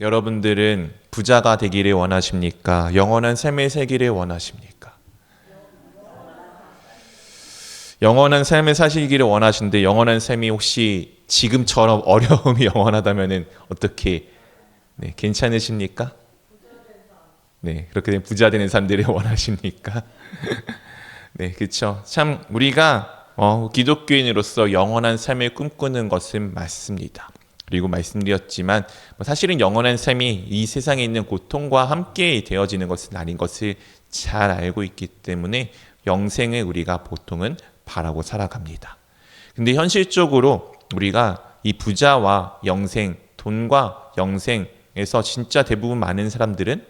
여러분들은 부자가 되기를 원하십니까? 영원한 삶을 살기를 원하십니까? 영원한 삶을 사시기를 원하시는데 영원한 삶이 혹시 지금처럼 어려움이 영원하다면 어떻게 괜찮으십니까? 네, 그렇게 된 부자 되는 삶들을 원하십니까? 네, 그렇죠. 참 우리가 기독교인으로서 영원한 삶을 꿈꾸는 것은 맞습니다. 그리고 말씀드렸지만 사실은 영원한 삶이 이 세상에 있는 고통과 함께 되어지는 것은 아닌 것을 잘 알고 있기 때문에 영생을 우리가 보통은 바라고 살아갑니다. 근데 현실적으로 우리가 이 부자와 영생, 돈과 영생에서 진짜 대부분 많은 사람들은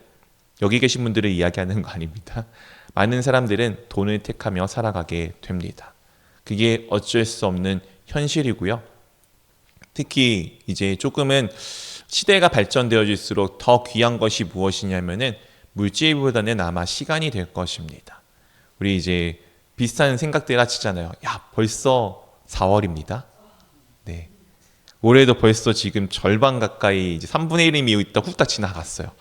여기 계신 분들을 이야기하는 거 아닙니다. 많은 사람들은 돈을 택하며 살아가게 됩니다. 그게 어쩔 수 없는 현실이고요. 특히 이제 조금은 시대가 발전되어질수록 더 귀한 것이 무엇이냐면은 물질보다는 아마 시간이 될 것입니다. 우리 이제 비슷한 생각들 하시잖아요. 야, 벌써 4월입니다. 네. 올해도 벌써 지금 절반 가까이 이제 3분의 1이 있다 훅딱 지나갔어요.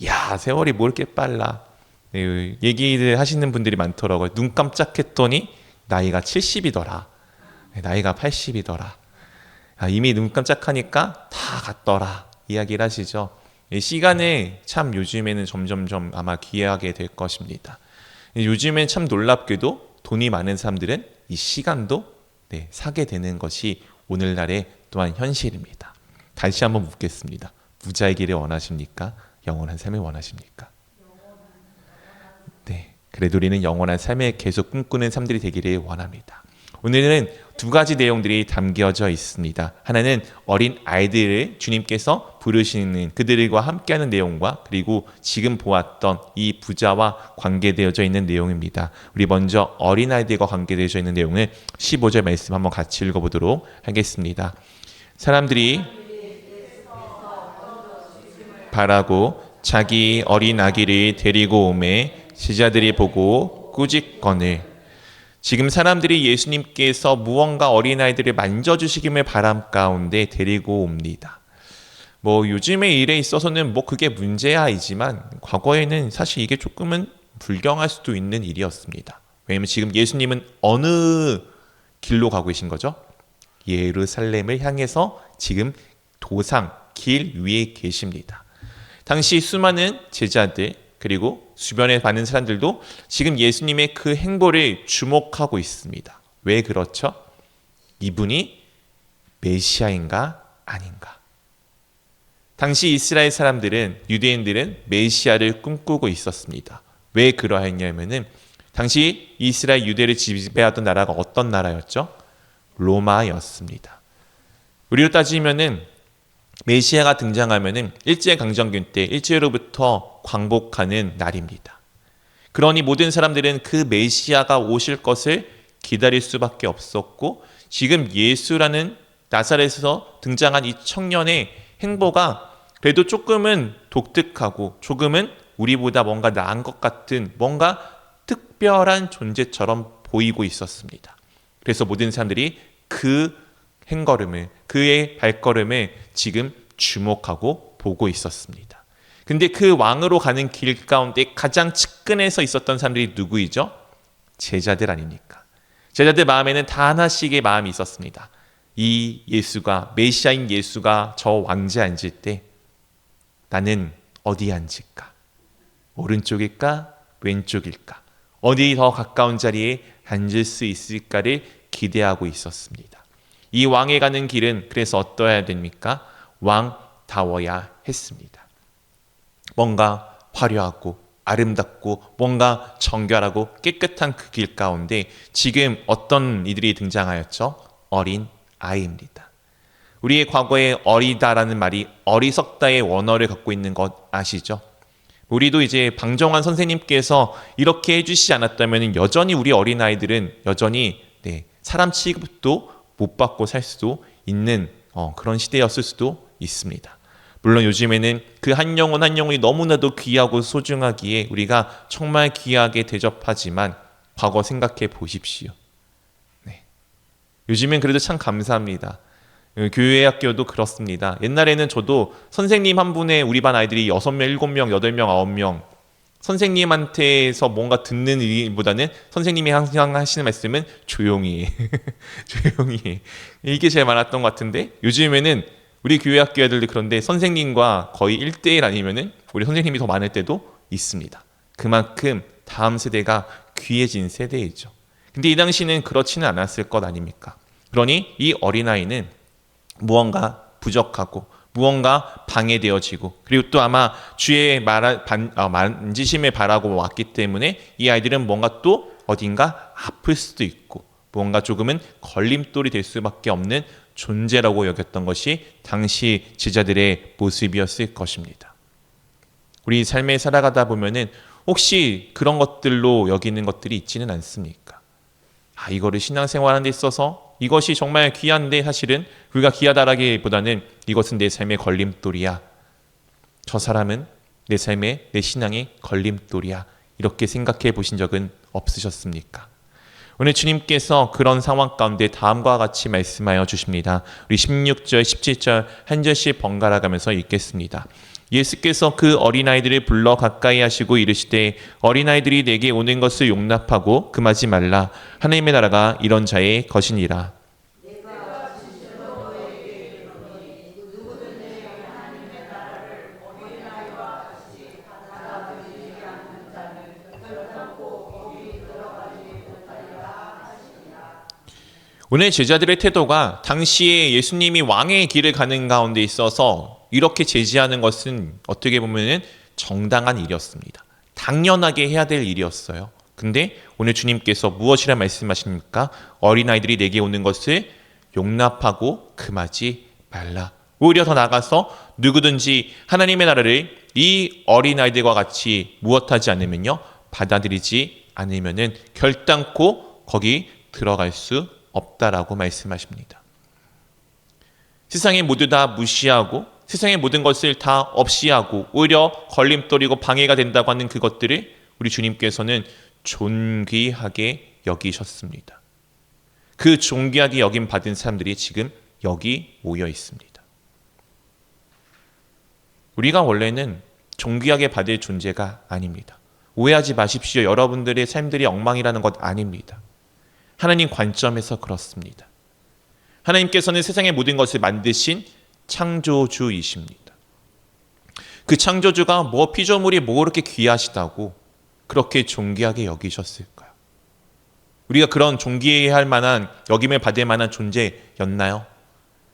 야, 세월이 뭐 이렇게 빨라. 네, 얘기를 하시는 분들이 많더라고요. 눈 깜짝했더니 나이가 70이더라. 나이가 80이더라. 이미 눈 깜짝하니까 다 갔더라 이야기를 하시죠. 시간을 참 요즘에는 점점점 아마 귀하게 될 것입니다. 요즘엔 참 놀랍게도 돈이 많은 사람들은 이 시간도 사게 되는 것이 오늘날의 또한 현실입니다. 다시 한번 묻겠습니다. 부자이기를 원하십니까? 영원한 삶을 원하십니까? 네, 그래도 우리는 영원한 삶을 계속 꿈꾸는 삶들이 되기를 원합니다. 오늘은 두 가지 내용들이 담겨져 있습니다. 하나는 어린 아이들을 주님께서 부르시는 그들과 함께하는 내용과 그리고 지금 보았던 이 부자와 관계되어져 있는 내용입니다. 우리 먼저 어린 아이들과 관계되어져 있는 내용을 15절 말씀 한번 같이 읽어보도록 하겠습니다. 사람들이 바라고 자기 어린 아기를 데리고 오매 제자들이 보고 꾸짖거늘. 지금 사람들이 예수님께서 무언가 어린아이들을 만져주시기를 바람 가운데 데리고 옵니다. 요즘의 일에 있어서는 그게 문제야이지만 과거에는 사실 이게 조금은 불경할 수도 있는 일이었습니다. 왜냐하면 지금 예수님은 어느 길로 가고 계신 거죠? 예루살렘을 향해서 지금 도상, 길 위에 계십니다. 당시 수많은 제자들 그리고 주변에 많은 사람들도 지금 예수님의 그 행보를 주목하고 있습니다. 왜 그렇죠? 이분이 메시아인가 아닌가? 당시 이스라엘 사람들은 유대인들은 메시아를 꿈꾸고 있었습니다. 왜 그러했냐면은 당시 이스라엘 유대를 지배하던 나라가 어떤 나라였죠? 로마였습니다. 우리로 따지면은 메시아가 등장하면은 일제강점기 때 일제로부터 광복하는 날입니다. 그러니 모든 사람들은 그 메시아가 오실 것을 기다릴 수밖에 없었고 지금 예수라는 나사렛에서 등장한 이 청년의 행보가 그래도 조금은 독특하고 조금은 우리보다 뭔가 나은 것 같은 뭔가 특별한 존재처럼 보이고 있었습니다. 그래서 모든 사람들이 그 행걸음을 그의 발걸음을 지금 주목하고 보고 있었습니다. 근데 그 왕으로 가는 길 가운데 가장 측근에서 있었던 사람들이 누구이죠? 제자들 아닙니까? 제자들 마음에는 다 하나씩의 마음이 있었습니다. 이 예수가 메시아인 예수가 저 왕좌에 앉을 때 나는 어디에 앉을까? 오른쪽일까? 왼쪽일까? 어디 더 가까운 자리에 앉을 수 있을까를 기대하고 있었습니다. 이 왕에 가는 길은 그래서 어떠해야 됩니까? 왕다워야 했습니다. 뭔가 화려하고 아름답고 뭔가 정결하고 깨끗한 그 길 가운데 지금 어떤 이들이 등장하였죠? 어린 아이입니다. 우리의 과거에 어리다라는 말이 어리석다의 원어를 갖고 있는 것 아시죠? 우리도 이제 방정환 선생님께서 이렇게 해주시지 않았다면 여전히 우리 어린아이들은 여전히 사람 취급도 못 받고 살 수도 있는 그런 시대였을 수도 있습니다. 물론 요즘에는 그 한 영혼 한 영혼이 너무나도 귀하고 소중하기에 우리가 정말 귀하게 대접하지만 과거 생각해 보십시오. 요즘엔 그래도 참 감사합니다. 교회 학교도 그렇습니다. 옛날에는 저도 선생님 한 분에 우리 반 아이들이 6명, 7명, 8명, 9명 선생님한테서 뭔가 듣는 일보다는 선생님이 항상 하시는 말씀은 조용히 해. 조용히 해. 이게 제일 많았던 것 같은데 요즘에는 우리 교회 학교 애들도 그런데 선생님과 거의 1대1 아니면은 우리 선생님이 더 많을 때도 있습니다. 그만큼 다음 세대가 귀해진 세대이죠. 근데 이 당시는 그렇지는 않았을 것 아닙니까? 그러니 이 어린아이는 무언가 부족하고 무언가 방해되어지고 그리고 또 아마 주의 만지심을 바라고 왔기 때문에 이 아이들은 뭔가 또 어딘가 아플 수도 있고 뭔가 조금은 걸림돌이 될 수밖에 없는 존재라고 여겼던 것이 당시 제자들의 모습이었을 것입니다. 우리 삶에 살아가다 보면은 혹시 그런 것들로 여기는 것들이 있지는 않습니까? 이거를 신앙생활하는 데 있어서 이것이 정말 귀한데 사실은 우리가 귀하다라기보다는 이것은 내 삶의 걸림돌이야. 저 사람은 내 삶의 내 신앙의 걸림돌이야. 이렇게 생각해 보신 적은 없으셨습니까? 오늘 주님께서 그런 상황 가운데 다음과 같이 말씀하여 주십니다. 우리 16절, 17절 한 절씩 번갈아 가면서 읽겠습니다. 예수께서 그 어린아이들을 불러 가까이 하시고 이르시되 어린아이들이 내게 오는 것을 용납하고 금하지 말라. 하나님의 나라가 이런 자의 것이니라. 오늘 제자들의 태도가 당시에 예수님이 왕의 길을 가는 가운데 있어서 이렇게 제지하는 것은 어떻게 보면 정당한 일이었습니다. 당연하게 해야 될 일이었어요. 근데 오늘 주님께서 무엇이라 말씀하십니까? 어린아이들이 내게 오는 것을 용납하고 금하지 말라. 오히려 더 나아가서 누구든지 하나님의 나라를 이 어린아이들과 같이 무엇하지 않으면요, 받아들이지 않으면은 결단코 거기 들어갈 수 없다라고 말씀하십니다. 세상에 모두 다 무시하고 세상의 모든 것을 다 없이 하고 오히려 걸림돌이고 방해가 된다고 하는 그것들을 우리 주님께서는 존귀하게 여기셨습니다. 그 존귀하게 여김 받은 사람들이 지금 여기 모여 있습니다. 우리가 원래는 존귀하게 받을 존재가 아닙니다. 오해하지 마십시오. 여러분들의 삶들이 엉망이라는 것 아닙니다. 하나님 관점에서 그렇습니다. 하나님께서는 세상의 모든 것을 만드신 창조주이십니다. 그 창조주가 피조물이 그렇게 귀하시다고 그렇게 존귀하게 여기셨을까요? 우리가 그런 존귀해야 할 만한 여김을 받을 만한 존재였나요?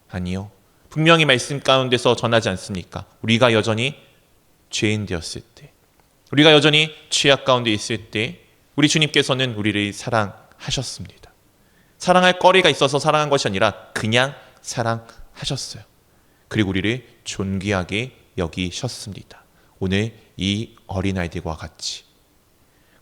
아니요. 분명히 말씀 가운데서 전하지 않습니까? 우리가 여전히 죄인 되었을 때, 우리가 여전히 죄악 가운데 있을 때 우리 주님께서는 우리를 사랑하셨습니다. 사랑할 거리가 있어서 사랑한 것이 아니라 그냥 사랑하셨어요. 그리고 우리를 존귀하게 여기셨습니다. 오늘 이 어린아이들과 같이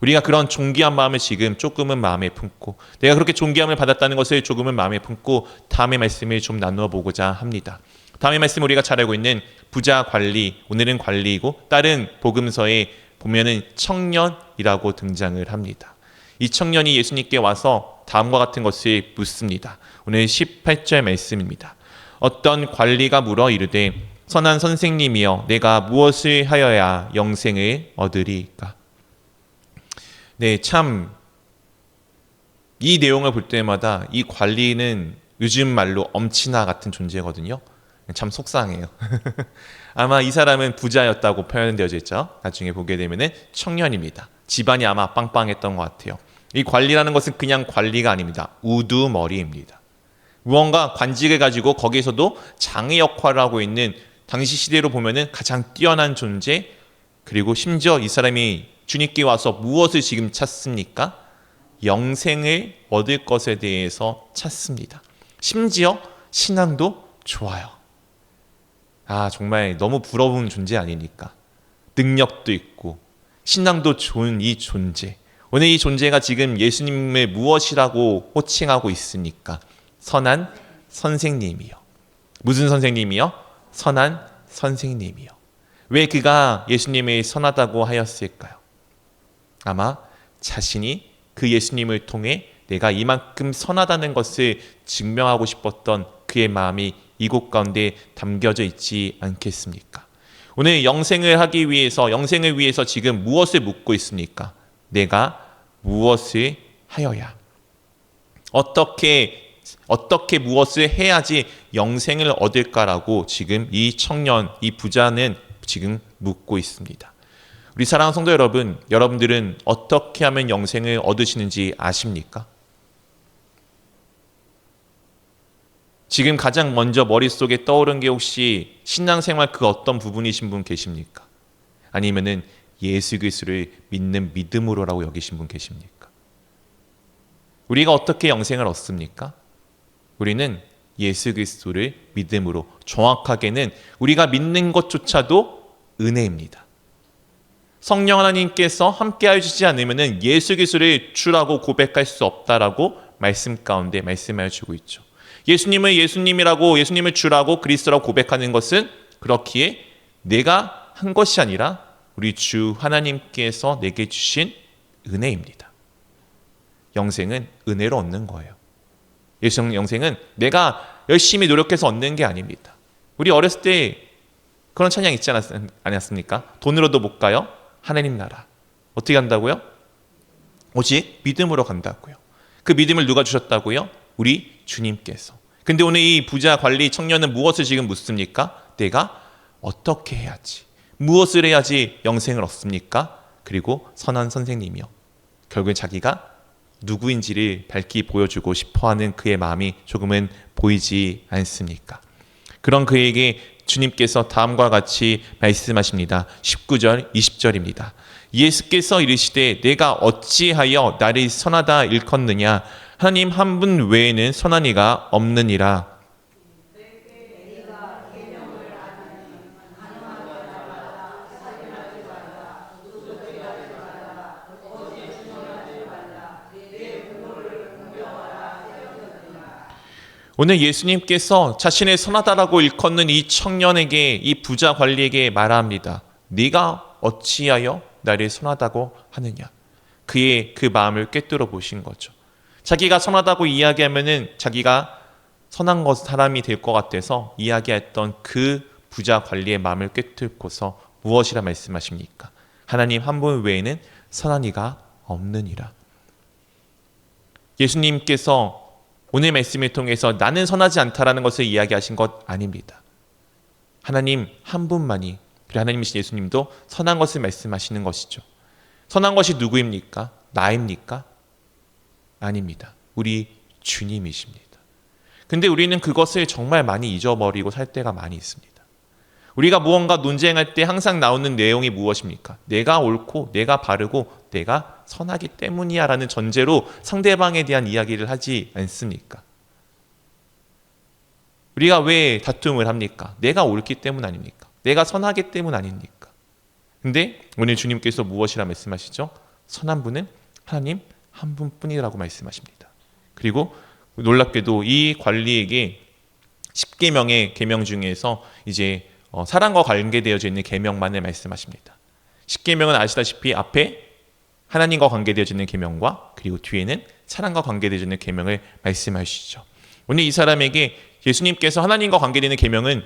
우리가 그런 존귀한 마음을 지금 조금은 마음에 품고 내가 그렇게 존귀함을 받았다는 것을 조금은 마음에 품고 다음의 말씀을 좀 나누어 보고자 합니다. 다음의 말씀 우리가 잘 알고 있는 부자 관리, 오늘은 관리이고 다른 복음서에 보면은 청년이라고 등장을 합니다. 이 청년이 예수님께 와서 다음과 같은 것을 묻습니다. 오늘 18절 말씀입니다. 어떤 관리가 물어 이르되 선한 선생님이여 내가 무엇을 하여야 영생을 얻으리까? 네, 참 이 내용을 볼 때마다 이 관리는 요즘 말로 엄친아 같은 존재거든요. 참 속상해요. 아마 이 사람은 부자였다고 표현되어져 있죠. 나중에 보게 되면은 청년입니다. 집안이 아마 빵빵했던 것 같아요. 이 관리라는 것은 그냥 관리가 아닙니다. 우두머리입니다. 무언가 관직을 가지고 거기에서도 장의 역할을 하고 있는 당시 시대로 보면은 가장 뛰어난 존재, 그리고 심지어 이 사람이 주님께 와서 무엇을 지금 찾습니까? 영생을 얻을 것에 대해서 찾습니다. 심지어 신앙도 좋아요. 정말 너무 부러운 존재 아닙니까? 능력도 있고 신앙도 좋은 이 존재. 오늘 이 존재가 지금 예수님을 무엇이라고 호칭하고 있습니까? 선한 선생님이요. 무슨 선생님이요? 선한 선생님이요. 왜 그가 예수님을 선하다고 하였을까요? 아마 자신이 그 예수님을 통해 내가 이만큼 선하다는 것을 증명하고 싶었던 그의 마음이 이곳 가운데 담겨져 있지 않겠습니까? 오늘 영생을 하기 위해서, 영생을 위해서 지금 무엇을 묻고 있습니까? 내가 무엇을 하여야, 어떻게 무엇을 해야지 영생을 얻을까라고 지금 이 청년, 이 부자는 지금 묻고 있습니다. 우리 사랑하는 성도 여러분, 여러분들은 어떻게 하면 영생을 얻으시는지 아십니까? 지금 가장 먼저 머릿속에 떠오른 게 혹시 신앙생활 그 어떤 부분이신 분 계십니까? 아니면은 예수 그리스도를 믿는 믿음으로라고 여기신 분 계십니까? 우리가 어떻게 영생을 얻습니까? 우리는 예수 그리스도를 믿음으로, 정확하게는 우리가 믿는 것조차도 은혜입니다. 성령 하나님께서 함께하여 주시지 않으면 예수 그리스도를 주라고 고백할 수 없다라고 말씀 가운데 말씀하여 주고 있죠. 예수님을 예수님이라고, 예수님을 주라고, 그리스도라고 고백하는 것은 그렇기에 내가 한 것이 아니라 우리 주 하나님께서 내게 주신 은혜입니다. 영생은 은혜로 얻는 거예요. 영생은 내가 열심히 노력해서 얻는 게 아닙니다. 우리 어렸을 때 그런 찬양 있지 않았습니까? 돈으로도 못 가요. 하나님 나라. 어떻게 간다고요? 오직 믿음으로 간다고요. 그 믿음을 누가 주셨다고요? 우리 주님께서. 근데 오늘 이 부자 관리 청년은 무엇을 지금 묻습니까? 내가 어떻게 해야지, 무엇을 해야지 영생을 얻습니까? 그리고 선한 선생님이요, 결국엔 자기가 누구인지를 밝히 보여주고 싶어하는 그의 마음이 조금은 보이지 않습니까? 그런 그에게 주님께서 다음과 같이 말씀하십니다. 19절 20절입니다. 예수께서 이르시되 내가 어찌하여 나를 선하다 일컫느냐? 하나님 한 분 외에는 선한 이가 없느니라. 오늘 예수님께서 자신의 선하다라고 일컫는 이 청년에게, 이 부자 관리에게 말합니다. 네가 어찌하여 나를 선하다고 하느냐? 그의 그 마음을 꿰뚫어 보신 거죠. 자기가 선하다고 이야기하면은 자기가 선한 사람이 될 것 같아서 이야기했던 그 부자 관리의 마음을 꿰뚫고서 무엇이라 말씀하십니까? 하나님 한 분 외에는 선한 이가 없느니라. 예수님께서 오늘 말씀을 통해서 나는 선하지 않다라는 것을 이야기하신 것 아닙니다. 하나님 한 분만이, 그리고 하나님이신 예수님도 선한 것을 말씀하시는 것이죠. 선한 것이 누구입니까? 나입니까? 아닙니다. 우리 주님이십니다. 근데 우리는 그것을 정말 많이 잊어버리고 살 때가 많이 있습니다. 우리가 무언가 논쟁할 때 항상 나오는 내용이 무엇입니까? 내가 옳고 내가 바르고 내가 선하기 때문이야 라는 전제로 상대방에 대한 이야기를 하지 않습니까? 우리가 왜 다툼을 합니까? 내가 옳기 때문 아닙니까? 내가 선하기 때문 아닙니까? 근데 오늘 주님께서 무엇이라 말씀하시죠? 선한 분은 하나님 한 분뿐이라고 말씀하십니다. 그리고 놀랍게도 이 관리에게 10계명의 계명 중에서 이제 사랑과 관계되어져 있는 계명만을 말씀하십니다. 10계명은 아시다시피 앞에 하나님과 관계되어져 있는 계명과 그리고 뒤에는 사랑과 관계되어져 있는 계명을 말씀하시죠. 오늘 이 사람에게 예수님께서 하나님과 관계되는 계명은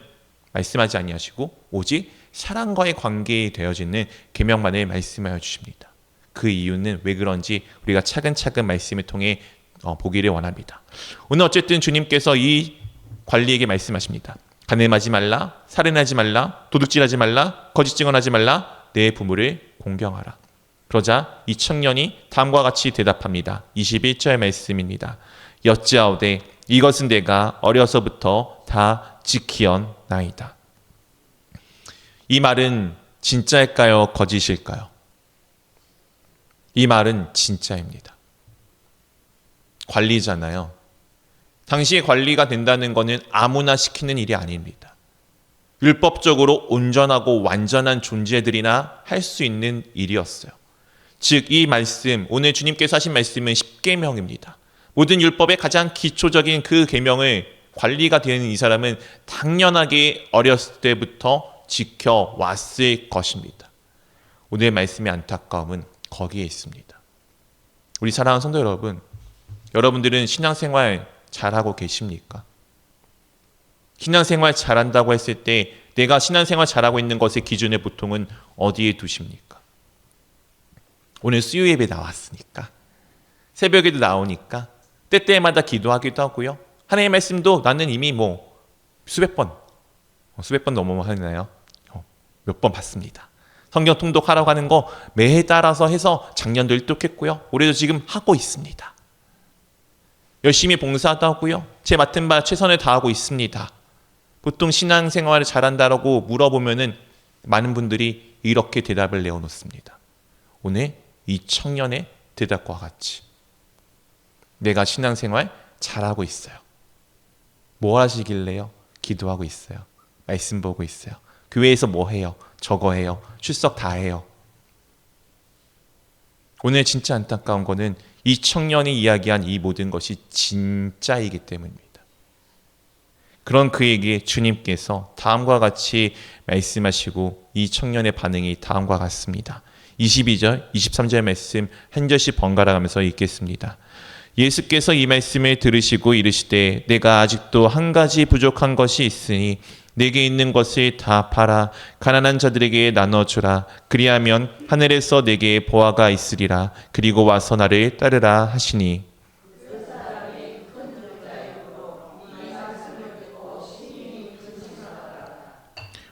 말씀하지 아니하시고 오직 사랑과의 관계에 되어져 있는 계명만을 말씀하여 주십니다. 그 이유는 왜 그런지 우리가 차근차근 말씀을 통해 보기를 원합니다. 오늘 어쨌든 주님께서 이 관리에게 말씀하십니다. 간음하지 말라, 살인하지 말라, 도둑질하지 말라, 거짓 증언하지 말라, 내 부모를 공경하라. 그러자 이 청년이 다음과 같이 대답합니다. 21절 말씀입니다. 여짜오되 이것은 내가 어려서부터 다 지키었나이다. 이 말은 진짜일까요? 거짓일까요? 이 말은 진짜입니다. 관리잖아요. 당시에 관리가 된다는 것은 아무나 시키는 일이 아닙니다. 율법적으로 온전하고 완전한 존재들이나 할 수 있는 일이었어요. 즉 이 말씀, 오늘 주님께서 하신 말씀은 10계명입니다. 모든 율법의 가장 기초적인 그 계명을 관리가 되는 이 사람은 당연하게 어렸을 때부터 지켜왔을 것입니다. 오늘 말씀의 안타까움은 거기에 있습니다. 우리 사랑하는 성도 여러분, 여러분들은 신앙생활 잘하고 계십니까? 신앙생활 잘한다고 했을 때 내가 신앙생활 잘하고 있는 것의 기준을 보통은 어디에 두십니까? 오늘 수요 예배 나왔으니까, 새벽에도 나오니까 때때마다 기도하기도 하고요. 하나님의 말씀도 나는 이미 수백 번 넘어 하나요? 몇 번 봤습니다. 성경 통독하라고 하는 거 매해 따라서 해서 작년도 일독했고요. 올해도 지금 하고 있습니다. 열심히 봉사도 하고요. 제 맡은 바 최선을 다하고 있습니다. 보통 신앙생활을 잘한다라고 물어보면은 많은 분들이 이렇게 대답을 내어놓습니다. 오늘 이 청년의 대답과 같이 내가 신앙생활 잘하고 있어요. 뭐 하시길래요? 기도하고 있어요. 말씀 보고 있어요. 교회에서 뭐 해요? 저거 해요. 출석 다 해요. 오늘 진짜 안타까운 거는 이 청년이 이야기한 이 모든 것이 진짜이기 때문입니다. 그런 그에게 주님께서 다음과 같이 말씀하시고 이 청년의 반응이 다음과 같습니다. 22절, 23절 말씀 한 절씩 번갈아 가면서 읽겠습니다. 예수께서 이 말씀을 들으시고 이르시되 내가 아직도 한 가지 부족한 것이 있으니 내게 있는 것을 다 팔아 가난한 자들에게 나눠주라. 그리하면 하늘에서 내게 보화가 있으리라. 그리고 와서 나를 따르라 하시니.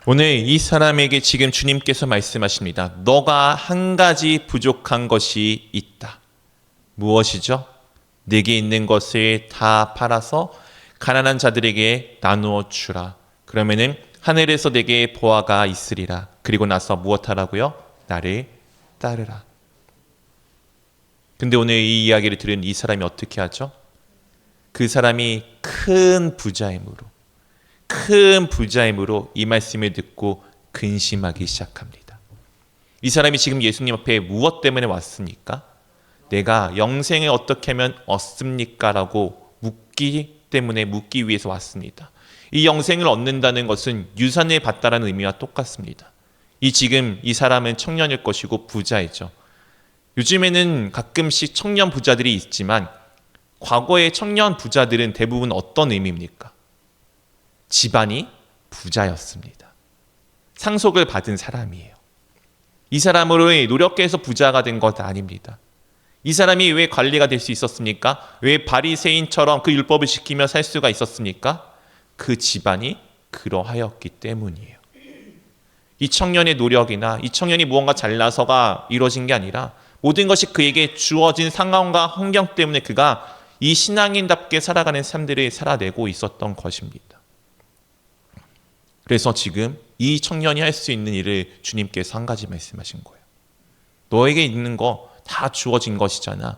오늘 이 사람에게 지금 주님께서 말씀하십니다. 너가 한 가지 부족한 것이 있다. 무엇이죠? 내게 있는 것을 다 팔아서 가난한 자들에게 나누어 주라. 그러면은 하늘에서 내게 보화가 있으리라. 그리고 나서 무엇하라고요? 나를 따르라. 근데 오늘 이 이야기를 들은 이 사람이 어떻게 하죠? 그 사람이 큰 부자임으로 이 말씀을 듣고 근심하기 시작합니다. 이 사람이 지금 예수님 앞에 무엇 때문에 왔습니까? 내가 영생을 어떻게 하면 얻습니까? 라고 묻기 위해서 왔습니다. 이 영생을 얻는다는 것은 유산을 받다라는 의미와 똑같습니다. 지금 이 사람은 청년일 것이고 부자이죠. 요즘에는 가끔씩 청년 부자들이 있지만 과거의 청년 부자들은 대부분 어떤 의미입니까? 집안이 부자였습니다. 상속을 받은 사람이에요. 이 사람으로 노력해서 부자가 된 것 아닙니다. 이 사람이 왜 관리가 될 수 있었습니까? 왜 바리새인처럼 그 율법을 지키며 살 수가 있었습니까? 그 집안이 그러하였기 때문이에요. 이 청년의 노력이나 이 청년이 무언가 잘나서가 이루어진 게 아니라 모든 것이 그에게 주어진 상황과 환경 때문에 그가 이 신앙인답게 살아가는 삶들을 살아내고 있었던 것입니다. 그래서 지금 이 청년이 할 수 있는 일을 주님께서 한 가지 말씀하신 거예요. 너에게 있는 거 다 주어진 것이잖아.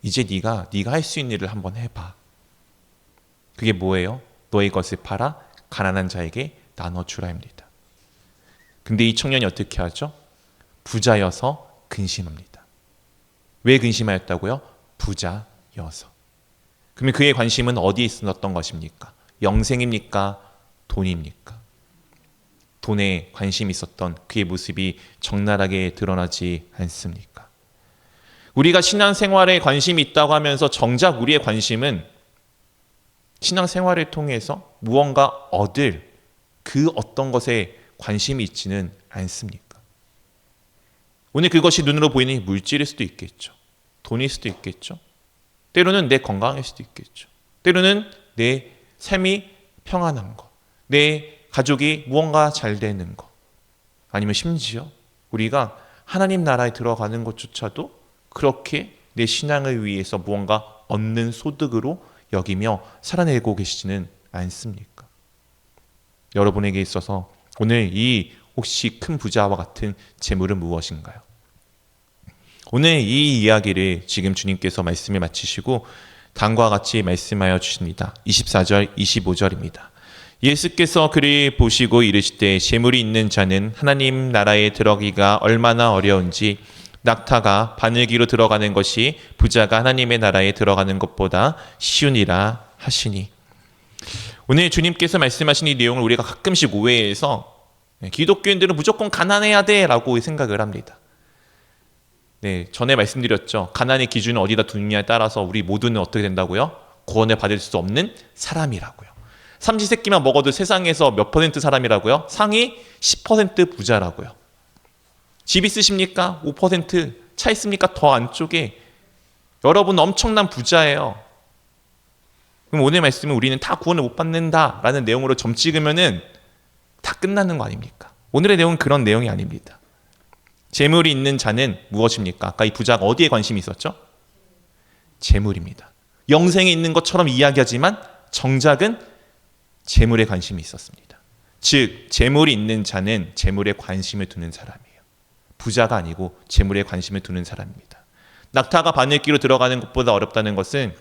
이제 네가 할 수 있는 일을 한번 해봐. 그게 뭐예요? 너의 것을 팔아 가난한 자에게 나눠주라입니다. 근데 이 청년이 어떻게 하죠? 부자여서 근심합니다. 왜 근심하였다고요? 부자여서. 그러면 그의 관심은 어디에 있었던 것입니까? 영생입니까? 돈입니까? 돈에 관심이 있었던 그의 모습이 적나라하게 드러나지 않습니까? 우리가 신앙생활에 관심이 있다고 하면서 정작 우리의 관심은 신앙생활을 통해서 무언가 얻을 그 어떤 것에 관심이 있지는 않습니까? 오늘 그것이 눈으로 보이는 물질일 수도 있겠죠. 돈일 수도 있겠죠. 때로는 내 건강일 수도 있겠죠. 때로는 내 삶이 평안한 것, 내 가족이 무언가 잘 되는 것, 아니면 심지어 우리가 하나님 나라에 들어가는 것조차도 그렇게 내 신앙을 위해서 무언가 얻는 소득으로 여기며 살아내고 계시지는 않습니까? 여러분에게 있어서 오늘 이 혹시 큰 부자와 같은 재물은 무엇인가요? 오늘 이 이야기를 지금 주님께서 말씀을 마치시고 다음과 같이 말씀하여 주십니다. 24절, 25절입니다. 예수께서 그를 보시고 이르시되 재물이 있는 자는 하나님 나라에 들어가기가 얼마나 어려운지 낙타가 바늘기로 들어가는 것이 부자가 하나님의 나라에 들어가는 것보다 쉬우니라 하시니. 오늘 주님께서 말씀하신 이 내용을 우리가 가끔씩 오해해서 기독교인들은 무조건 가난해야 돼 라고 생각을 합니다. 전에 말씀드렸죠. 가난의 기준을 어디다 두느냐에 따라서 우리 모두는 어떻게 된다고요? 구원을 받을 수 없는 사람이라고요. 삼시세끼만 먹어도 세상에서 몇 퍼센트 사람이라고요? 상위 10% 부자라고요. 집 있으십니까? 5%. 차 있습니까? 더 안쪽에. 여러분 엄청난 부자예요. 그럼 오늘 말씀은 우리는 다 구원을 못 받는다라는 내용으로 점 찍으면은 다 끝나는 거 아닙니까? 오늘의 내용은 그런 내용이 아닙니다. 재물이 있는 자는 무엇입니까? 아까 이 부자가 어디에 관심이 있었죠? 재물입니다. 영생에 있는 것처럼 이야기하지만 정작은 재물에 관심이 있었습니다. 즉 재물이 있는 자는 재물에 관심을 두는 사람이에요. 부자가 아니고 재물에 관심을 두는 사람입니다. 낙타가 바늘기로 들어가는 것보다 어렵다는 것은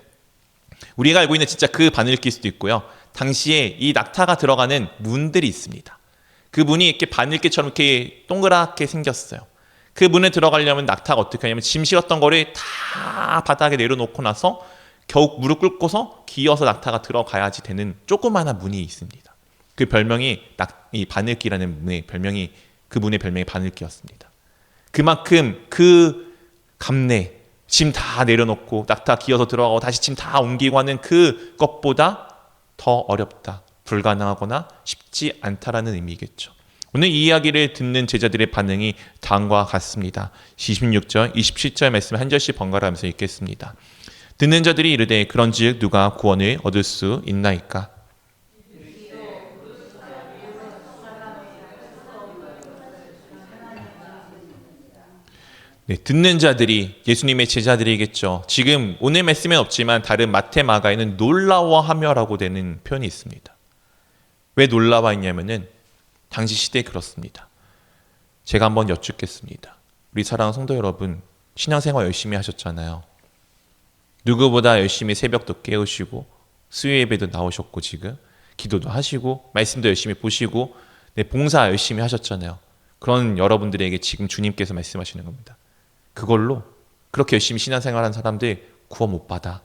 우리가 알고 있는 진짜 그 바늘기일 수도 있고요. 당시에 이 낙타가 들어가는 문들이 있습니다. 그 문이 이렇게 바늘기처럼 이렇게 동그랗게 생겼어요. 그 문에 들어가려면 낙타가 어떻게 하냐면 짐 실었던 거를 다 바닥에 내려놓고 나서 겨우 무릎 꿇고서 기어서 낙타가 들어가야지 되는 조그마한 문이 있습니다. 그 별명이 이 바늘기라는 문의 별명이 그 문의 별명이 바늘기였습니다. 그만큼 그 감내 짐 다 내려놓고 낙타 기어서 들어가고 다시 짐 다 옮기고 하는 그것보다 더 어렵다, 불가능하거나 쉽지 않다라는 의미겠죠. 오늘 이 이야기를 듣는 제자들의 반응이 다음과 같습니다. 26절, 27절 말씀 한 절씩 번갈아 가면서 읽겠습니다. 듣는 자들이 이르되 그런즉 누가 구원을 얻을 수 있나이까? 네, 듣는 자들이 예수님의 제자들이겠죠. 지금 오늘 말씀엔 없지만 다른 마태 마가에는 놀라워하며라고 되는 표현이 있습니다. 왜 놀라워했냐면은 당시 시대에 그렇습니다. 제가 한번 여쭙겠습니다. 우리 사랑하는 성도 여러분, 신앙생활 열심히 하셨잖아요. 누구보다 열심히 새벽도 깨우시고 수요 예배도 나오셨고 지금 기도도 하시고 말씀도 열심히 보시고 봉사 열심히 하셨잖아요. 그런 여러분들에게 지금 주님께서 말씀하시는 겁니다. 그걸로 그렇게 열심히 신앙생활한 사람들 구원 못 받아.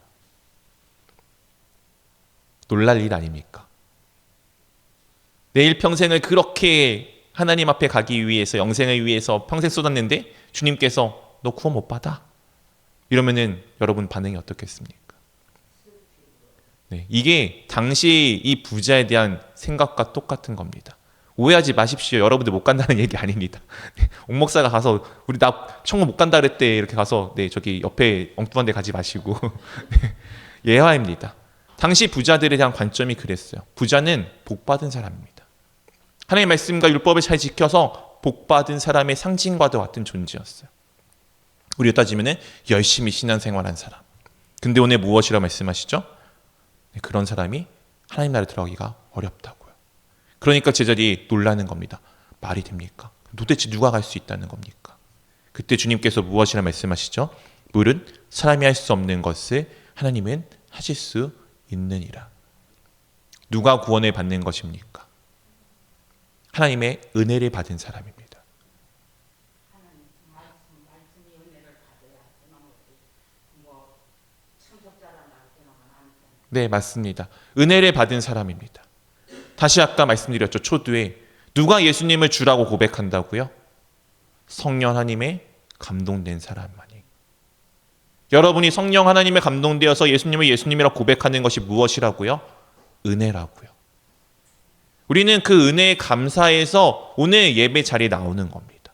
놀랄 일 아닙니까? 내일 평생을 그렇게 하나님 앞에 가기 위해서 영생을 위해서 평생 쏟았는데 주님께서 너 구원 못 받아. 이러면은 여러분 반응이 어떻겠습니까? 네, 이게 당시 이 부자에 대한 생각과 똑같은 겁니다. 오해하지 마십시오. 여러분들 못 간다는 얘기 아닙니다. 네, 옥 목사가 가서 우리 나 천국 못 간다 그랬대 이렇게 가서 네 저기 옆에 엉뚱한 데 가지 마시고 네, 예화입니다. 당시 부자들에 대한 관점이 그랬어요. 부자는 복 받은 사람입니다. 하나님의 말씀과 율법을 잘 지켜서 복 받은 사람의 상징과도 같은 존재였어요. 우리로 따지면은 열심히 신앙생활한 사람. 근데 오늘 무엇이라고 말씀하시죠? 네, 그런 사람이 하나님 나라에 들어가기가 어렵다고요. 그러니까 제자들이 놀라는 겁니다. 말이 됩니까? 도대체 누가 갈 수 있다는 겁니까? 그때 주님께서 무엇이라 말씀하시죠? 물은 사람이 할 수 없는 것을 하나님은 하실 수 있느니라. 누가 구원을 받는 것입니까? 하나님의 은혜를 받은 사람입니다. 네, 맞습니다. 은혜를 받은 사람입니다. 다시 아까 말씀드렸죠. 초두에 누가 예수님을 주라고 고백한다고요? 성령 하나님의 감동된 사람만이. 여러분이 성령 하나님의 감동되어서 예수님을 예수님이라고 고백하는 것이 무엇이라고요? 은혜라고요. 우리는 그 은혜에 감사해서 오늘 예배 자리에 나오는 겁니다.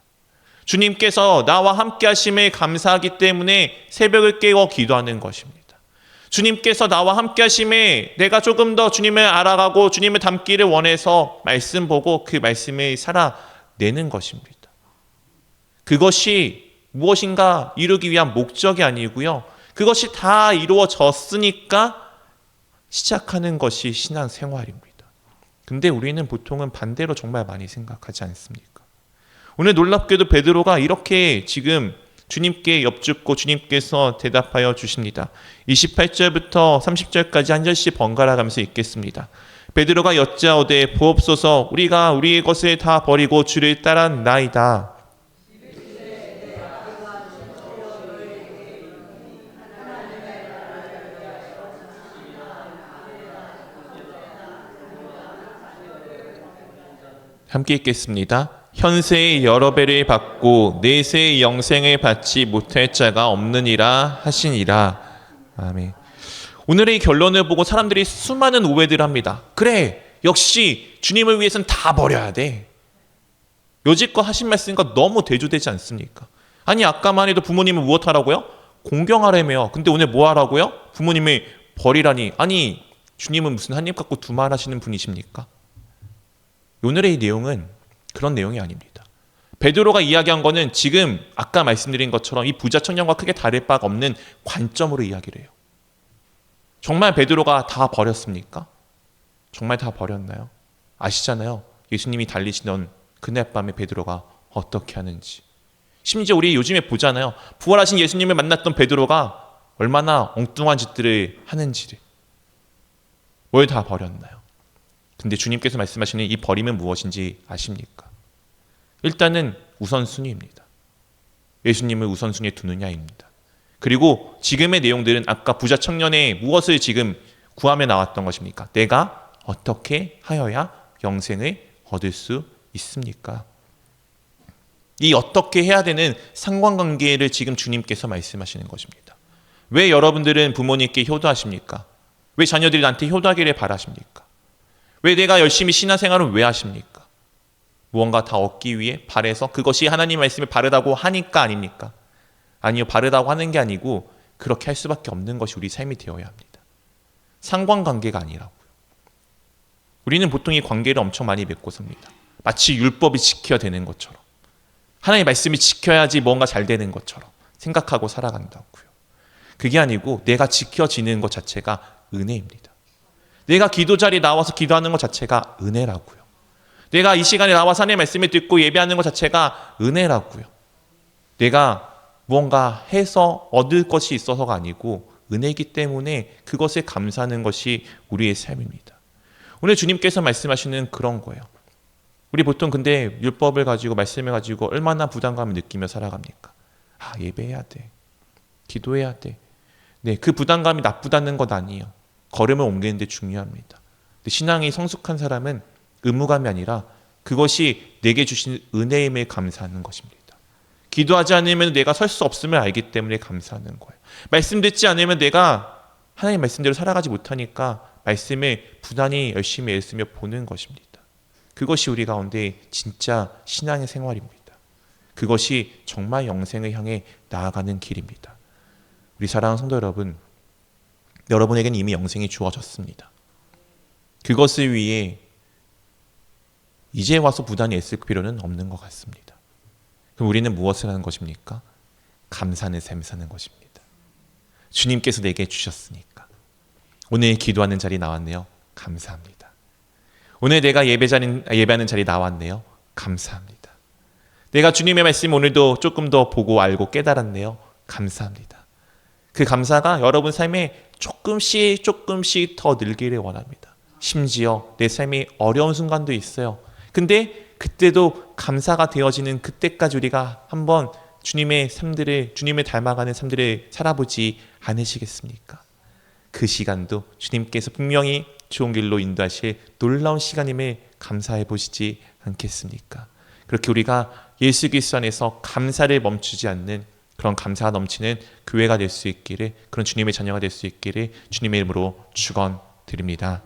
주님께서 나와 함께 하심에 감사하기 때문에 새벽을 깨워 기도하는 것입니다. 주님께서 나와 함께 하심에 내가 조금 더 주님을 알아가고 주님을 닮기를 원해서 말씀 보고 그 말씀을 살아내는 것입니다. 그것이 무엇인가 이루기 위한 목적이 아니고요. 그것이 다 이루어졌으니까 시작하는 것이 신앙생활입니다. 근데 우리는 보통은 반대로 정말 많이 생각하지 않습니까? 오늘 놀랍게도 베드로가 이렇게 지금 주님께 여쭙고 주님께서 대답하여 주십니다. 28절부터 30절까지 한 절씩 번갈아 가면서 읽겠습니다. 베드로가 여짜오되 보옵소서 우리가 우리의 것을 다 버리고 주를 따랐나이다. 함께 읽겠습니다. 현세의 여러 배를 받고 내세의 영생을 받지 못할 자가 없느니라 하시니라. 아멘. 오늘의 이 결론을 보고 사람들이 수많은 오해들을 합니다. 그래, 역시 주님을 위해서는 다 버려야 돼. 여지껏 하신 말씀과 너무 대조되지 않습니까? 아니, 아까만 해도 부모님을 무엇하라고요? 공경하라며요. 근데 오늘 뭐 하라고요? 부모님을 버리라니. 아니, 주님은 무슨 한 입 갖고 두 말 하시는 분이십니까? 오늘의 이 내용은 그런 내용이 아닙니다. 베드로가 이야기한 거는 지금 아까 말씀드린 것처럼 이 부자 청년과 크게 다를 바가 없는 관점으로 이야기를 해요. 정말 베드로가 다 버렸습니까? 정말 다 버렸나요? 아시잖아요. 예수님이 달리시던 그날 밤에 베드로가 어떻게 하는지. 심지어 우리 요즘에 보잖아요. 부활하신 예수님을 만났던 베드로가 얼마나 엉뚱한 짓들을 하는지를. 뭘 다 버렸나요? 근데 주님께서 말씀하시는 이 버림은 무엇인지 아십니까? 일단은 우선순위입니다. 예수님을 우선순위에 두느냐입니다. 그리고 지금의 내용들은 아까 부자 청년의 무엇을 지금 구하며 나왔던 것입니까? 내가 어떻게 하여야 영생을 얻을 수 있습니까? 이 어떻게 해야 되는 상관관계를 지금 주님께서 말씀하시는 것입니다. 왜 여러분들은 부모님께 효도하십니까? 왜 자녀들이 나한테 효도하기를 바라십니까? 왜 내가 열심히 신앙생활을 왜 하십니까? 무언가 다 얻기 위해 바래서 그것이 하나님 말씀이 바르다고 하니까 아닙니까? 아니요, 바르다고 하는 게 아니고 그렇게 할 수밖에 없는 것이 우리 삶이 되어야 합니다. 상관관계가 아니라고요. 우리는 보통 이 관계를 엄청 많이 맺고 삽니다. 마치 율법이 지켜야 되는 것처럼, 하나님의 말씀이 지켜야지 뭔가 잘 되는 것처럼 생각하고 살아간다고요. 그게 아니고 내가 지켜지는 것 자체가 은혜입니다. 내가 기도 자리에 나와서 기도하는 것 자체가 은혜라고요. 내가 이 시간에 나와서 하나님의 말씀을 듣고 예배하는 것 자체가 은혜라고요. 내가 무언가 해서 얻을 것이 있어서가 아니고 은혜이기 때문에 그것에 감사하는 것이 우리의 삶입니다. 오늘 주님께서 말씀하시는 그런 거예요. 우리 보통 근데 율법을 가지고 말씀을 가지고 얼마나 부담감을 느끼며 살아갑니까? 아, 예배해야 돼. 기도해야 돼. 네, 그 부담감이 나쁘다는 것 아니에요. 걸음을 옮기는 데 중요합니다. 근데 신앙이 성숙한 사람은 의무감이 아니라 그것이 내게 주신 은혜임을 감사하는 것입니다. 기도하지 않으면 내가 설 수 없음을 알기 때문에 감사하는 거예요. 말씀 듣지 않으면 내가 하나님 말씀대로 살아가지 못하니까 말씀을 부단히 열심히 애쓰며 보는 것입니다. 그것이 우리 가운데 진짜 신앙의 생활입니다. 그것이 정말 영생을 향해 나아가는 길입니다. 우리 사랑하는 성도 여러분, 여러분에게는 이미 영생이 주어졌습니다. 그것을 위해 이제 와서 부단히 애쓸 필요는 없는 것 같습니다. 그럼 우리는 무엇을 하는 것입니까? 감사하는 삶을 사는 것입니다. 주님께서 내게 주셨으니까. 오늘 기도하는 자리 나왔네요. 감사합니다. 오늘 내가 예배하는 자리 나왔네요. 감사합니다. 내가 주님의 말씀 오늘도 조금 더 보고 알고 깨달았네요. 감사합니다. 그 감사가 여러분 삶에 조금씩 더 늘기를 원합니다. 심지어 내 삶이 어려운 순간도 있어요. 근데 그때도 감사가 되어지는 그때까지 우리가 한번 주님의 삶들을, 주님을 닮아가는 삶들을 살아보지 않으시겠습니까? 그 시간도 주님께서 분명히 좋은 길로 인도하실 놀라운 시간임을 감사해 보시지 않겠습니까? 그렇게 우리가 예수 그리스도 안에서 감사를 멈추지 않는 그런 감사가 넘치는 교회가 될 수 있기를, 그런 주님의 자녀가 될 수 있기를 주님의 이름으로 축원드립니다.